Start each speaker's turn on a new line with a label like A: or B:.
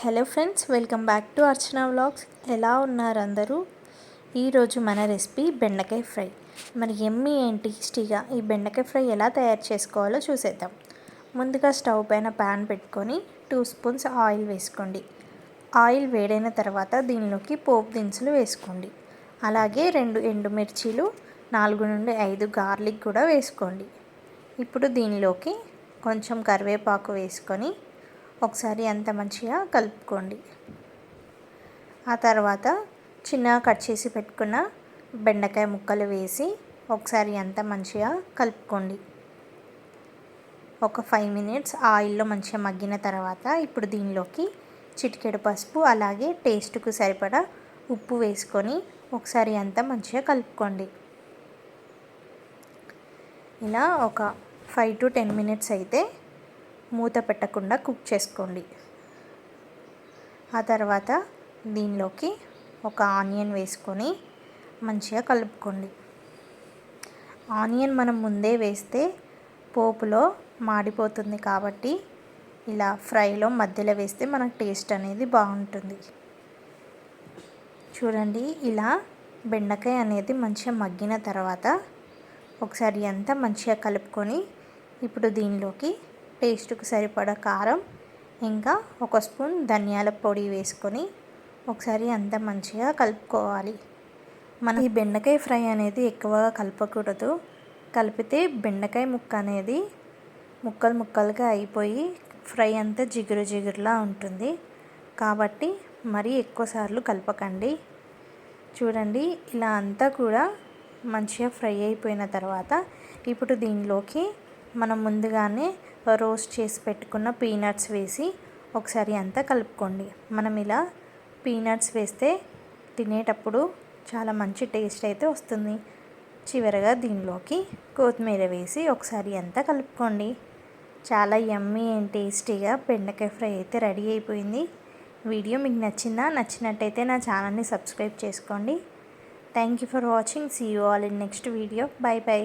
A: Hello friends, welcome back to Archana vlogs. ఎలా ఉన్నారు అందరూ? ఈరోజు మన రెసిపీ బెండకాయ ఫ్రై. మరి ఎమ్మీ టేస్టీగా ఈ బెండకాయ ఫ్రై ఎలా తయారు చేసుకోవాలో చూసేద్దాం. ముందుగా స్టవ్ పైన ప్యాన్ పెట్టుకొని 2 స్పూన్స్ ఆయిల్ వేసుకోండి. ఆయిల్ వేడైన తర్వాత దీనిలోకి పోపు దినుసులు వేసుకోండి. అలాగే 2 ఎండుమిర్చీలు, 4 నుండి 5 గార్లిక్ కూడా వేసుకోండి. ఇప్పుడు దీనిలోకి కొంచెం కరివేపాకు వేసుకొని ఒకసారి అంత మంచిగా కలుపుకోండి. ఆ తర్వాత చిన్నగా కట్ చేసి పెట్టుకున్న బెండకాయ ముక్కలు వేసి ఒకసారి అంత మంచిగా కలుపుకోండి. ఒక 5 మినిట్స్ ఆయిల్లో మంచిగా మగ్గిన తర్వాత ఇప్పుడు దీనిలోకి చిటికెడు పసుపు అలాగే టేస్ట్కు సరిపడా ఉప్పు వేసుకొని ఒకసారి అంతా మంచిగా కలుపుకోండి. ఇలా ఒక 5 to 10 మినిట్స్ అయితే మూత పెట్టకుండా కుక్ చేసుకోండి. ఆ తర్వాత దీనిలోకి ఒక ఆనియన్ వేసుకొని మంచిగా కలుపుకోండి. ఆనియన్ మనం ముందే వేస్తే పోపులో మాడిపోతుంది కాబట్టి ఇలా ఫ్రైలో మధ్యలో వేస్తే మనకు టేస్ట్ అనేది బాగుంటుంది. చూడండి, ఇలా బెండకాయ అనేది మంచిగా మగ్గిన తర్వాత ఒకసారి అంతా మంచిగా కలుపుకొని ఇప్పుడు దీనిలోకి టేస్ట్కు సరిపడా కారం ఇంకా 1 స్పూన్ ధనియాల పొడి వేసుకొని ఒకసారి అంతా మంచిగా కలుపుకోవాలి. మన ఈ బెండకాయ ఫ్రై అనేది ఎక్కువగా కలపకూడదు. కలిపితే బెండకాయ ముక్క అనేది ముక్కలు ముక్కలుగా అయిపోయి ఫ్రై అంతా జిగురు జిగురులా ఉంటుంది. కాబట్టి మరీ ఎక్కువసార్లు కలపకండి. చూడండి, ఇలా అంతా కూడా మంచిగా ఫ్రై అయిపోయిన తర్వాత ఇప్పుడు దీనిలోకి మనం ముందుగానే రోస్ట్ చేసి పెట్టుకున్న పీనట్స్ వేసి ఒకసారి అంతా కలుపుకోండి. మనం ఇలా పీనట్స్ వేస్తే తినేటప్పుడు చాలా మంచి టేస్ట్ అయితే వస్తుంది. చివరగా దీనిలోకి కొత్తిమీర వేసి ఒకసారి అంతా కలుపుకోండి. చాలా యమ్మీ అండ్ టేస్టీగా బెండకాయ ఫ్రై అయితే రెడీ అయిపోయింది. వీడియో మీకు నచ్చిందా? నచ్చినట్టయితే నా ఛానల్ని సబ్స్క్రైబ్ చేసుకోండి. Thank you for watching. See you all in next video. Bye by.